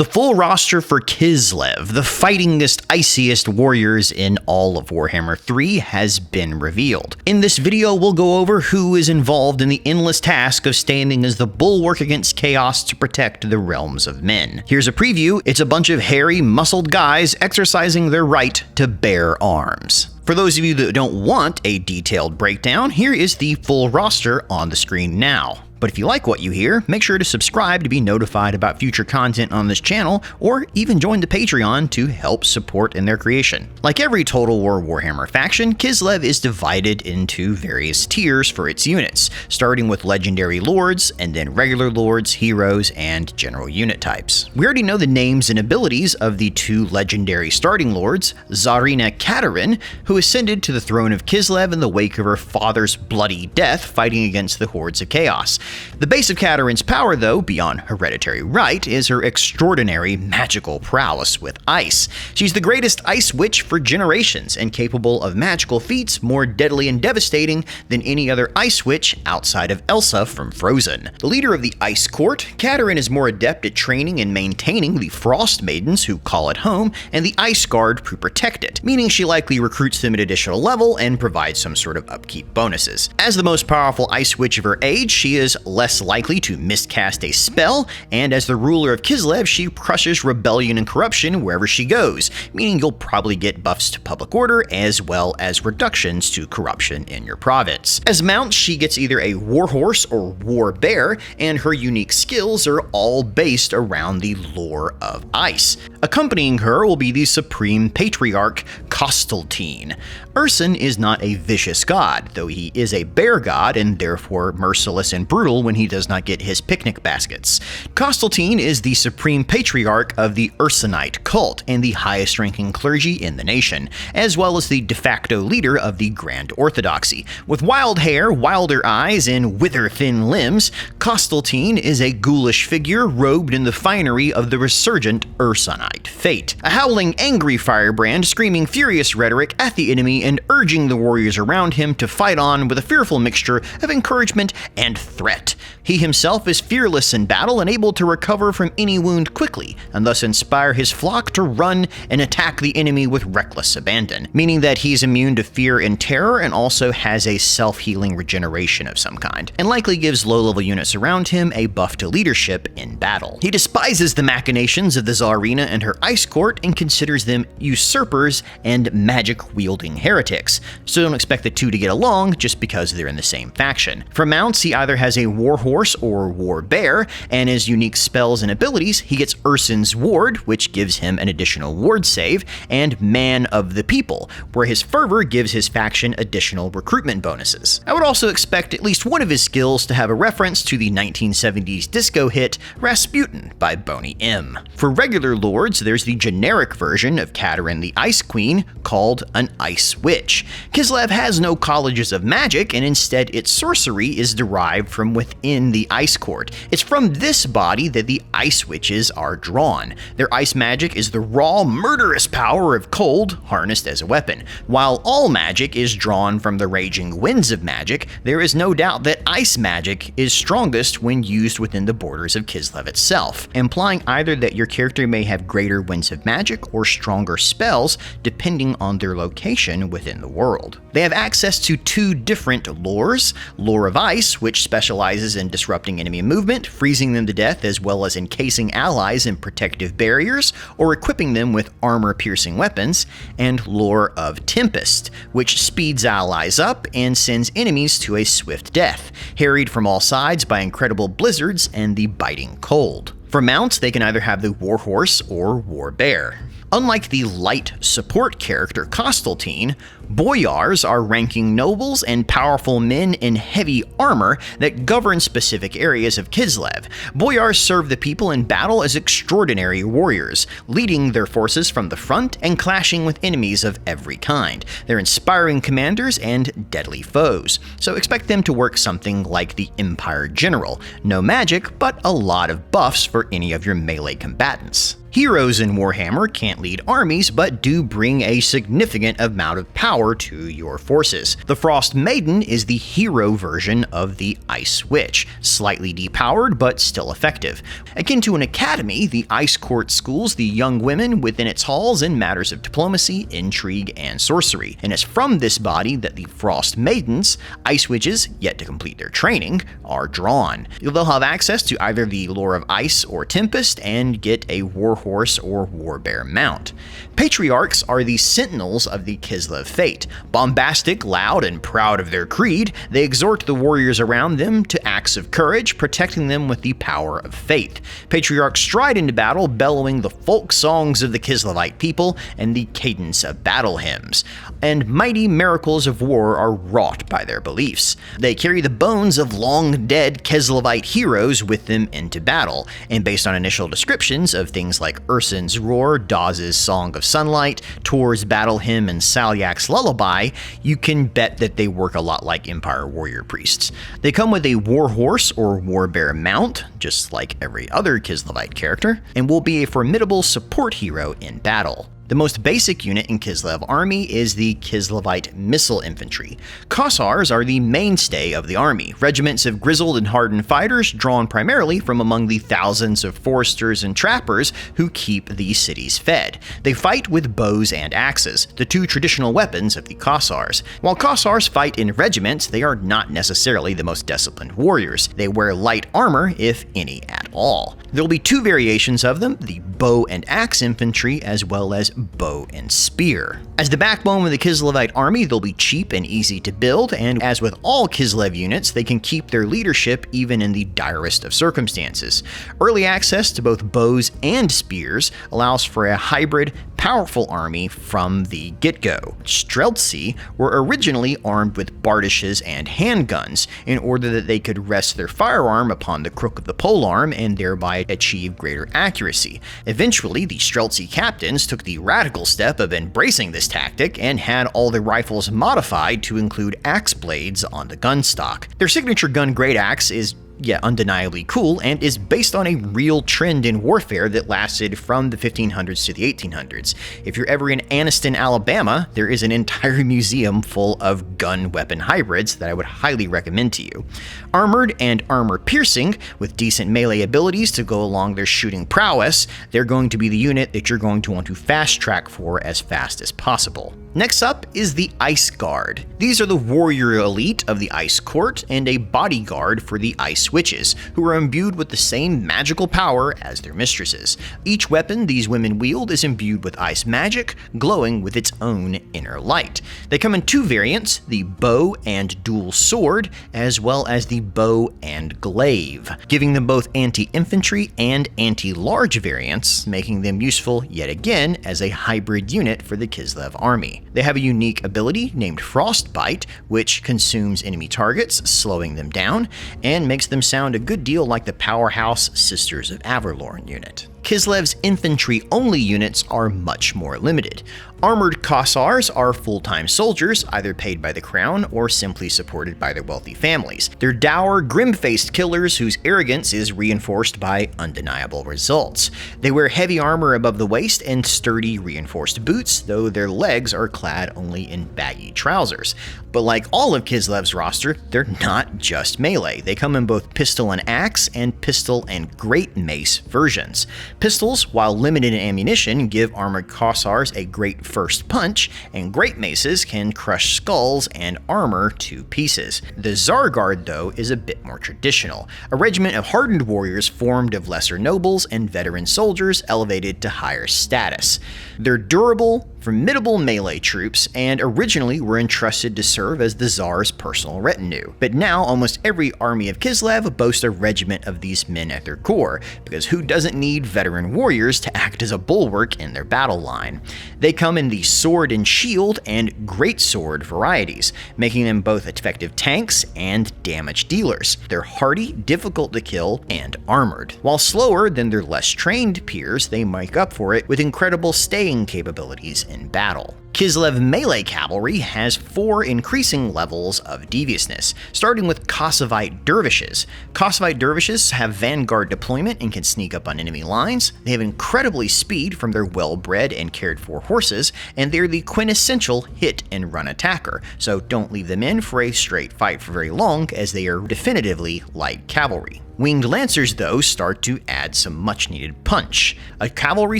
The full roster for KISLEV, the fightingest, iciest warriors in all of Warhammer 3, has been revealed. In this video, we'll go over who is involved in the endless task of standing as the bulwark against chaos to protect the realms of men. Here's a preview. It's a bunch of hairy, muscled guys exercising their right to bear arms. For those of you that don't want a detailed breakdown, here is the full roster on the screen now. But if you like what you hear, make sure to subscribe to be notified about future content on this channel, or even join the Patreon to help support in their creation. Like every Total War Warhammer faction, KISLEV is divided into various tiers for its units, starting with legendary lords, and then regular lords, heroes, and general unit types. We already know the names and abilities of the two legendary starting lords, TSARINA KATARIN, who ascended to the throne of KISLEV in the wake of her father's bloody death fighting against the hordes of chaos. The base of Katarin's power, though, beyond hereditary right, is her extraordinary magical prowess with ice. She's the greatest ice witch for generations, and capable of magical feats more deadly and devastating than any other ice witch outside of Elsa from Frozen. The leader of the Ice Court, Katarin is more adept at training and maintaining the Frost Maidens who call it home, and the Ice Guard who protect it, meaning she likely recruits them at additional level and provides some sort of upkeep bonuses. As the most powerful ice witch of her age, she is less likely to miscast a spell, and as the ruler of KISLEV, she crushes rebellion and corruption wherever she goes, meaning you'll probably get buffs to public order as well as reductions to corruption in your province. As mount, she gets either a warhorse or war bear, and her unique skills are all based around the lore of ice. Accompanying her will be the Supreme Patriarch KOSSARS. Urson is not a vicious god, though he is a bear god and therefore merciless and brutal when he does not get his picnic baskets. KOSSARS is the Supreme Patriarch of the Ursonite cult and the highest ranking clergy in the nation, as well as the de facto leader of the Grand Orthodoxy. With wild hair, wilder eyes, and wither-thin limbs, KOSSARS is a ghoulish figure robed in the finery of the resurgent Ursonite fate. A howling, angry firebrand screaming furious rhetoric at the enemy and urging the warriors around him to fight on with a fearful mixture of encouragement and threat. He himself is fearless in battle and able to recover from any wound quickly, and thus inspire his flock to run and attack the enemy with reckless abandon, meaning that he's immune to fear and terror and also has a self-healing regeneration of some kind, and likely gives low-level units around him a buff to leadership in battle. He despises the machinations of the TSARINA and her Ice Court and considers them usurpers and magic-wielding heretics, so don't expect the two to get along just because they're in the same faction. For mounts, he either has a warhorse or war bear, and his unique spells and abilities, he gets Urson's Ward, which gives him an additional ward save, and Man of the People, where his fervor gives his faction additional recruitment bonuses. I would also expect at least one of his skills to have a reference to the 1970s disco hit Rasputin by Boney M. For regular lords, there's the generic version of Katarin the Ice Queen called an Ice Witch. KISLEV has no colleges of magic, and instead its sorcery is derived from within the Ice Court. It's from this body that the Ice Witches are drawn. Their ice magic is the raw, murderous power of cold harnessed as a weapon. While all magic is drawn from the raging winds of magic, there is no doubt that ice magic is strongest when used within the borders of KISLEV itself, implying either that your character may have greater winds of magic or stronger spells depending on their location within the world. They have access to two different lores: Lore of Ice, which specializes in disrupting enemy movement, freezing them to death, as well as encasing allies in protective barriers or equipping them with armor-piercing weapons, and Lore of Tempest, which speeds allies up and sends enemies to a swift death, harried from all sides by incredible blizzards and the biting cold. For mounts, they can either have the Warhorse or War Bear. Unlike the light support character KOSSARS, BOYARS are ranking nobles and powerful men in heavy armor that govern specific areas of KISLEV. BOYARS serve the people in battle as extraordinary warriors, leading their forces from the front and clashing with enemies of every kind. They're inspiring commanders and deadly foes, so expect them to work something like the Empire General. No magic, but a lot of buffs for any of your melee combatants. Heroes in Warhammer can't lead armies, but do bring a significant amount of power to your forces. The Frost Maiden is the hero version of the Ice Witch, slightly depowered but still effective. Akin to an academy, the Ice Court schools the young women within its halls in matters of diplomacy, intrigue, and sorcery, and it's from this body that the Frost Maidens, Ice Witches, yet to complete their training, are drawn. They'll have access to either the Lore of Ice or Tempest and get a Warhorse or Warbear mount. Patriarchs are the sentinels of the KISLEV fate. Bombastic, loud, and proud of their creed, they exhort the warriors around them to acts of courage, protecting them with the power of faith. Patriarchs stride into battle, bellowing the folk songs of the KISLEVite people and the cadence of battle hymns. And mighty miracles of war are wrought by their beliefs. They carry the bones of long-dead KISLEVite heroes with them into battle, and based on initial descriptions of things like Ursun's Roar, Dawes' Song of Sunlight, Tor's Battle Hymn, and Salyak's Lullaby, you can bet that they work a lot like Empire Warrior Priests. They come with a Warhorse or Warbear mount, just like every other KISLEVite character, and will be a formidable support hero in battle. The most basic unit in KISLEV army is the KISLEVite Missile Infantry. KOSSARS are the mainstay of the army, regiments of grizzled and hardened fighters drawn primarily from among the thousands of foresters and trappers who keep these cities fed. They fight with bows and axes, the two traditional weapons of the KOSSARS. While KOSSARS fight in regiments, they are not necessarily the most disciplined warriors. They wear light armor, if any at all. There will be two variations of them, the bow and axe infantry, as well as bow and spear. As the backbone of the KISLEVite army, they'll be cheap and easy to build, and as with all KISLEV units, they can keep their leadership even in the direst of circumstances. Early access to both bows and spears allows for a hybrid, powerful army from the get-go. Streltsy were originally armed with bardishes and handguns in order that they could rest their firearm upon the crook of the polearm and thereby achieve greater accuracy. Eventually, the Streltsy captains took the radical step of embracing this tactic and had all their rifles modified to include axe blades on the gun stock. Their signature gun great axe is undeniably cool, and is based on a real trend in warfare that lasted from the 1500s to the 1800s. If you're ever in Anniston, Alabama, there is an entire museum full of gun-weapon hybrids that I would highly recommend to you. Armored and armor-piercing, with decent melee abilities to go along their shooting prowess, they're going to be the unit that you're going to want to fast-track for as fast as possible. Next up is the Ice Guard. These are the warrior elite of the Ice Court and a bodyguard for the Ice Witches, who are imbued with the same magical power as their mistresses. Each weapon these women wield is imbued with ice magic, glowing with its own inner light. They come in two variants, the bow and dual sword, as well as the bow and glaive, giving them both anti-infantry and anti-large variants, making them useful yet again as a hybrid unit for the KISLEV army. They have a unique ability named Frostbite, which consumes enemy targets, slowing them down, and makes them sound a good deal like the powerhouse Sisters of Averlorn unit. KISLEV's infantry-only units are much more limited. Armored KOSSARS are full-time soldiers, either paid by the crown or simply supported by their wealthy families. They're dour, grim-faced killers whose arrogance is reinforced by undeniable results. They wear heavy armor above the waist and sturdy, reinforced boots, though their legs are clad only in baggy trousers. But like all of KISLEV's roster, they're not just melee. They come in both pistol and axe and pistol and great mace versions. Pistols, while limited in ammunition, give armored KOSSARS a great first punch, and great maces can crush skulls and armor to pieces. The TZAR Guard, though, is a bit more traditional, a regiment of hardened warriors formed of lesser nobles and veteran soldiers elevated to higher status. They're durable, formidable melee troops, and originally were entrusted to serve as the Tsar's personal retinue. But now almost every army of KISLEV boasts a regiment of these men at their core, because who doesn't need veteran warriors to act as a bulwark in their battle line? They come in the sword and shield and greatsword varieties, making them both effective tanks and damage dealers. They're hardy, difficult to kill, and armored. While slower than their less trained peers, they make up for it with incredible staying capabilities in battle. KISLEV melee cavalry has 4 increasing levels of deviousness, starting with KOSSOVITE dervishes. KOSSOVITE dervishes have vanguard deployment and can sneak up on enemy lines. They have incredibly speed from their well-bred and cared-for horses, and they're the quintessential hit and run attacker, so don't leave them in for a straight fight for very long, as they are definitively light cavalry. Winged Lancers, though, start to add some much-needed punch. A cavalry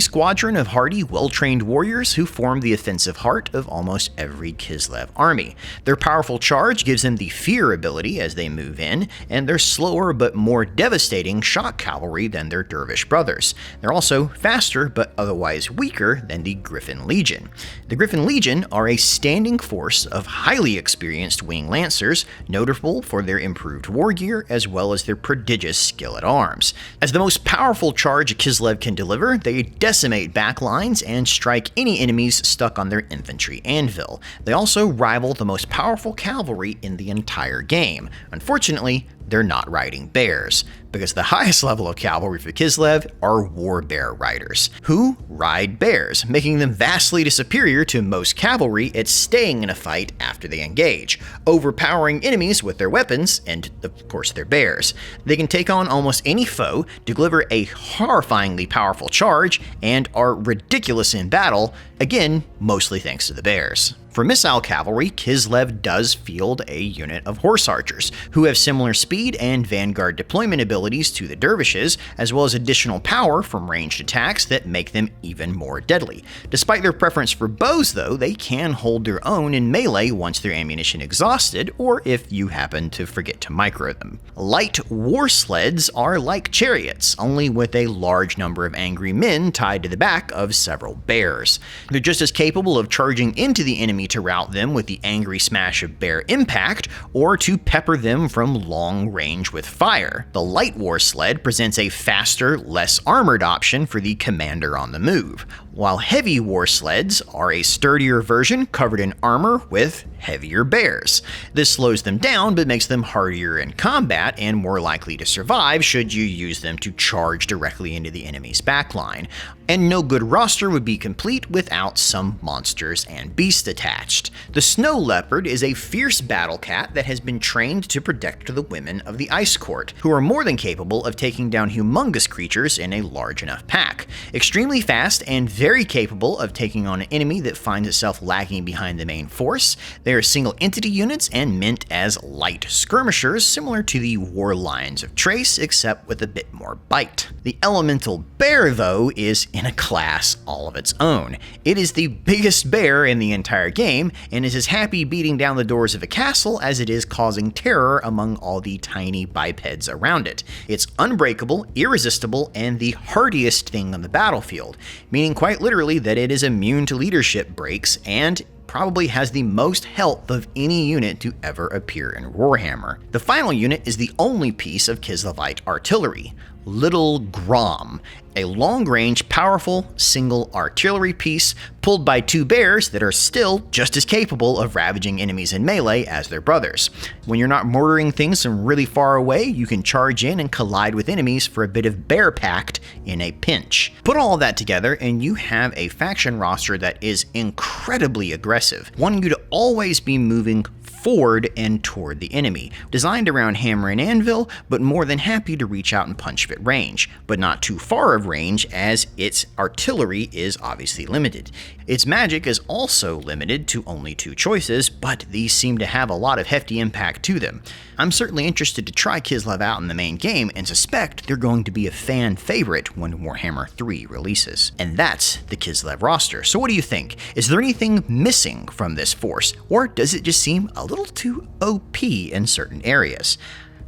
squadron of hardy, well-trained warriors who form the offensive heart of almost every KISLEV army. Their powerful charge gives them the fear ability as they move in, and they're slower but more devastating shock cavalry than their dervish brothers. They're also faster but otherwise weaker than the Griffin Legion. The Griffin Legion are a standing force of highly experienced Winged Lancers, notable for their improved war gear as well as their prodigious skill at arms. As the most powerful charge a KISLEV can deliver, they decimate backlines and strike any enemies stuck on their infantry anvil. They also rival the most powerful cavalry in the entire game. Unfortunately, they're not riding bears, because the highest level of cavalry for KISLEV are war bear riders, who ride bears, making them vastly superior to most cavalry at staying in a fight after they engage, overpowering enemies with their weapons and, of course, their bears. They can take on almost any foe, deliver a horrifyingly powerful charge, and are ridiculous in battle, again, mostly thanks to the bears. For missile cavalry, KISLEV does field a unit of horse archers, who have similar speed and vanguard deployment abilities to the dervishes, as well as additional power from ranged attacks that make them even more deadly. Despite their preference for bows, though, they can hold their own in melee once their ammunition exhausted, or if you happen to forget to micro them. Light war sleds are like chariots, only with a large number of angry men tied to the back of several bears. They're just as capable of charging into the enemy to rout them with the angry smash of bear impact, or to pepper them from long range with fire. The light war sled presents a faster, less armored option for the commander on the move, while heavy war sleds are a sturdier version covered in armor with heavier bears. This slows them down but makes them hardier in combat and more likely to survive should you use them to charge directly into the enemy's backline. And no good roster would be complete without some monsters and beasts attached. The Snow Leopard is a fierce battle cat that has been trained to protect the women of the Ice Court, who are more than capable of taking down humongous creatures in a large enough pack. Extremely fast and very capable of taking on an enemy that finds itself lagging behind the main force. They are single entity units and meant as light skirmishers, similar to the War Lions of Trace, except with a bit more bite. The Elemental Bear, though, is in a class all of its own. It is the biggest bear in the entire game, and is as happy beating down the doors of a castle as it is causing terror among all the tiny bipeds around it. It's unbreakable, irresistible, and the hardiest thing on the battlefield, meaning quite literally that it is immune to leadership breaks and probably has the most health of any unit to ever appear in Warhammer. The final unit is the only piece of KISLEVite artillery, Little GROM, a long-range, powerful, single artillery piece pulled by 2 bears that are still just as capable of ravaging enemies in melee as their brothers. When you're not mortaring things from really far away, you can charge in and collide with enemies for a bit of bear pact in a pinch. Put all of that together and you have a faction roster that is incredibly aggressive, wanting you to always be moving forward and toward the enemy, designed around hammer and anvil, but more than happy to reach out and punch at range, but not too far of range as its artillery is obviously limited. Its magic is also limited to only 2 choices, but these seem to have a lot of hefty impact to them. I'm certainly interested to try KISLEV out in the main game and suspect they're going to be a fan favorite when Warhammer 3 releases. And that's the KISLEV roster. So what do you think? Is there anything missing from this force, or does it just seem a little too OP in certain areas?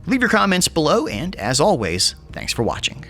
Leave your comments below, and as always, thanks for watching.